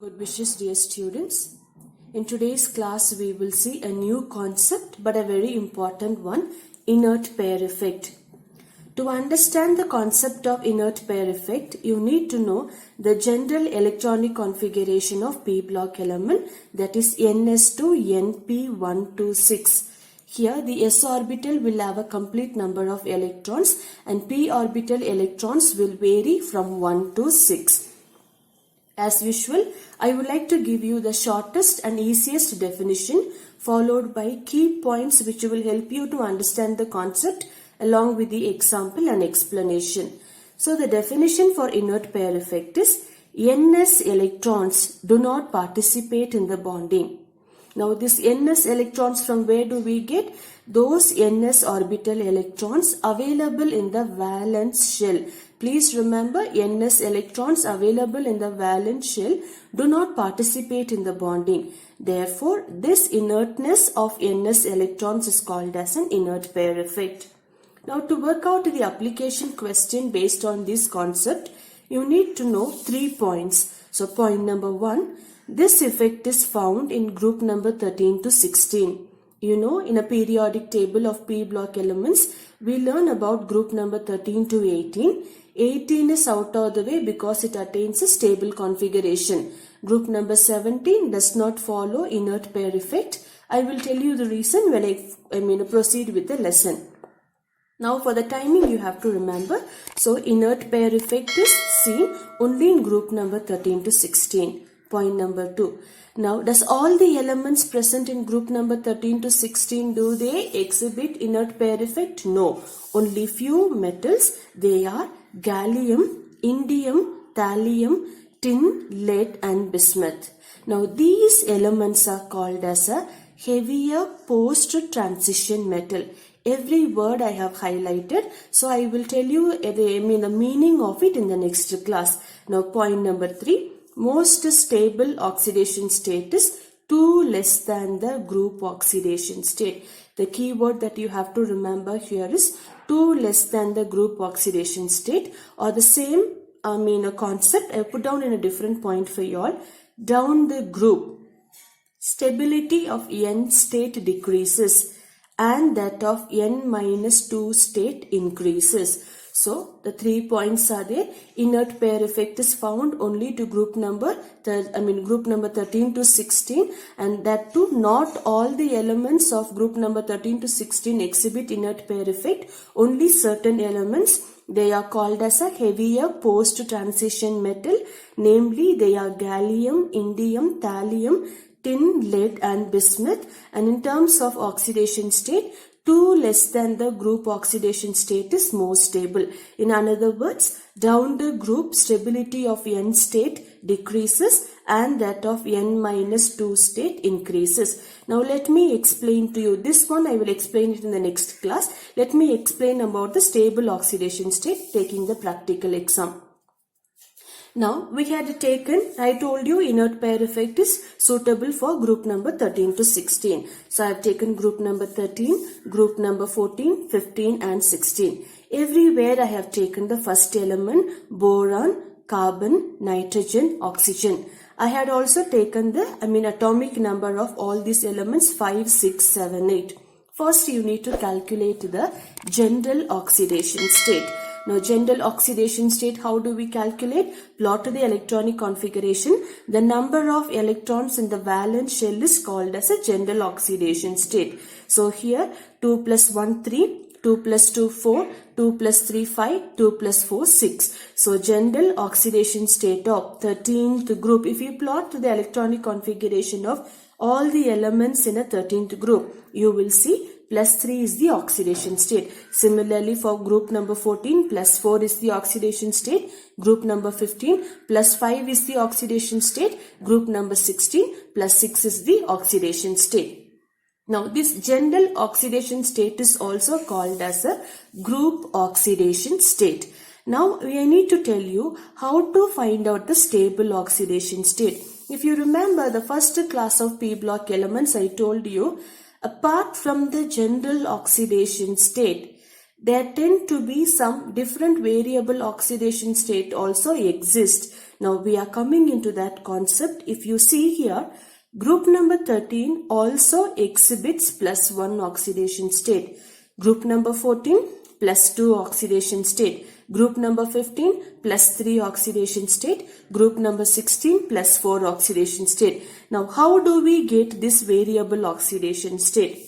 Good wishes, dear students. In today's class, we will see a new concept but a very important one, inert pair effect. To understand the concept of inert pair effect, you need to know the general electronic configuration of p block element, that is ns2 np126. Here the s orbital will have a complete number of electrons and p orbital electrons will vary from 1 to 6. As usual, I would like to give you the shortest and easiest definition followed by key points which will help you to understand the concept along with the example and explanation. So the definition for inert pair effect is ns electrons do not participate in the bonding. Now this ns electrons, from where do we get? Those ns orbital electrons available in the valence shell. Please remember, ns electrons available in the valence shell do not participate in the bonding. Therefore, this inertness of ns electrons is called as an inert pair effect. Now to work out the application question based on this concept, you need to know 3 points. So point number 1, this effect is found in group number 13 to 16. You know, in a periodic table of p block elements, we learn about group number 13 to 18. 18 is out of the way because it attains a stable configuration. Group number 17 does not follow inert pair effect. I will tell you the reason when I proceed with the lesson. Now for the timing you have to remember. So inert pair effect is seen only in group number 13 to 16. Point number 2. Now does all the elements present in group number 13 to 16, do they exhibit inert pair effect? No. Only few metals. They are gallium, indium, thallium, tin, lead and bismuth. Now these elements are called as a heavier post-transition metal. Every word I have highlighted, so I will tell you the meaning of it in the next class. Now point number 3, most stable oxidation state is 2 less than the group oxidation state. The key word that you have to remember here is 2 less than the group oxidation state, or the same a concept I put down in a different point for you all. Down the group, stability of n state decreases and that of n-2 state increases. So the 3 points are there. Inert pair effect is found only to group number 13 to 16, and that too not all the elements of group number 13 to 16 exhibit inert pair effect. Only certain elements. They are called as a heavier post-transition metal. Namely, they are gallium, indium, thallium, tin, lead and bismuth. And in terms of oxidation state, 2 less than the group oxidation state is more stable. In other words, down the group, stability of n state decreases and that of n-2 state increases. Now let me explain to you. This one I will explain it in the next class. Let me explain about the stable oxidation state taking the practical exam. Now we had taken, I told you inert pair effect is suitable for group number 13 to 16. So I have taken group number 13, group number 14, 15 and 16. Everywhere I have taken the first element, boron, carbon, nitrogen, oxygen. I had also taken the atomic number of all these elements 5, 6, 7, 8. First you need to calculate the general oxidation state. Now general oxidation state, how do we calculate? Plot the electronic configuration. The number of electrons in the valence shell is called as a general oxidation state. So here 2 plus 1 3, 2 plus 2 4, 2 plus 3 5, 2 plus 4 6. So general oxidation state of 13th group. If you plot the electronic configuration of all the elements in a 13th group, you will see plus 3 is the oxidation state. Similarly for group number 14, plus 4 is the oxidation state. Group number 15, plus 5 is the oxidation state. Group number 16, plus 6 is the oxidation state. Now this general oxidation state is also called as a group oxidation state. Now I need to tell you how to find out the stable oxidation state. If you remember the first class of p block elements, I told you, apart from the general oxidation state, there tend to be some different variable oxidation state also exist. Now we are coming into that concept. If you see here, group number 13 also exhibits +1 oxidation state. Group number 14 +2 oxidation state. Group number 15 +3 oxidation state. Group number 16 +4 oxidation state. Now how do we get this variable oxidation state?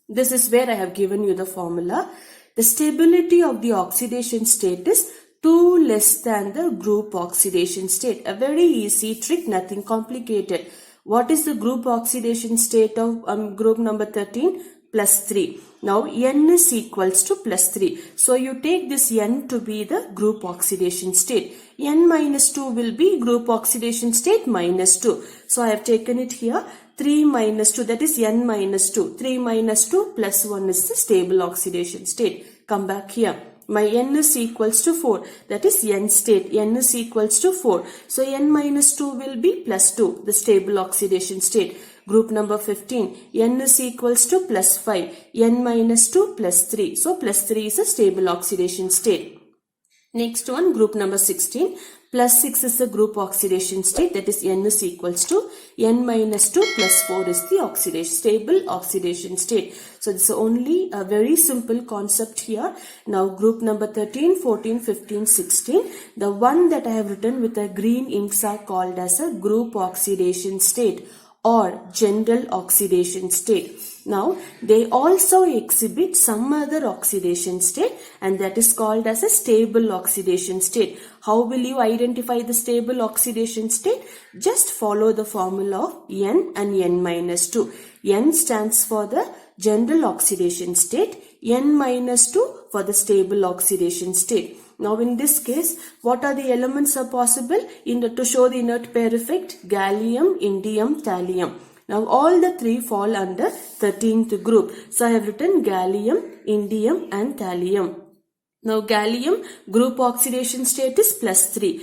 This is where I have given you the formula. The stability of the oxidation state is 2 less than the group oxidation state. A very easy trick, nothing complicated. What is the group oxidation state of group number 13? +3. Now N is equals to +3. So you take this N to be the group oxidation state. N minus 2 will be group oxidation state -2. So I have taken it here. 3 minus 2, that is N minus 2. 3 minus 2 plus 1 is the stable oxidation state. Come back here. My N is equals to 4. That is N state. N is equals to 4. So N minus 2 will be +2, the stable oxidation state. Group number 15, N is equals to +5. N minus 2 +3. So +3 is a stable oxidation state. Next one, group number 16. +6 is the group oxidation state, that is N is equals to N minus 2 +4 is the stable oxidation state. So this is only a very simple concept here. Now group number 13, 14, 15, 16. The one that I have written with the green inks are called as a group oxidation state or general oxidation state. Now they also exhibit some other oxidation state, and that is called as a stable oxidation state. How will you identify the stable oxidation state? Just follow the formula of N and N minus 2. N stands for the general oxidation state, N minus 2 for the stable oxidation state. Now in this case, what are the elements are possible to show the inert pair effect? Gallium, indium, thallium. Now all the three fall under 13th group. So I have written gallium, indium and thallium. Now gallium group oxidation state is +3.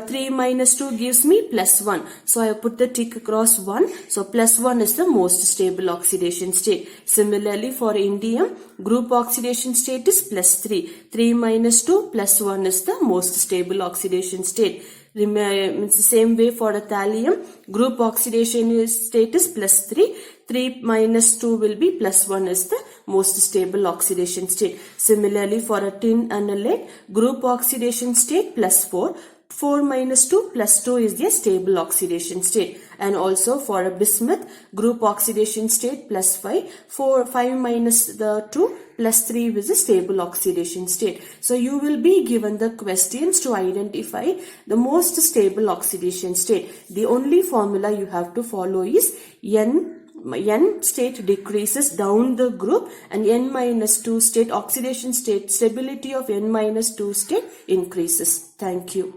3 minus 2 gives me +1. So I have put the tick across 1. So +1 is the most stable oxidation state. Similarly for indium, group oxidation state is +3. 3 minus 2 +1 is the most stable oxidation state. It's the same way for a thallium, group oxidation state is +3. 3 minus 2 will be +1 is the most stable oxidation state. Similarly for a tin and a lead, group oxidation state +4. 4 minus 2 plus 2 is the stable oxidation state. And also for a bismuth, group oxidation state +5. 5 minus the 2 plus 3 is a stable oxidation state. So you will be given the questions to identify the most stable oxidation state. The only formula you have to follow is N state decreases down the group and N minus 2 state oxidation state stability of N minus 2 state increases. Thank you.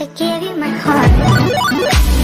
I gave you my heart.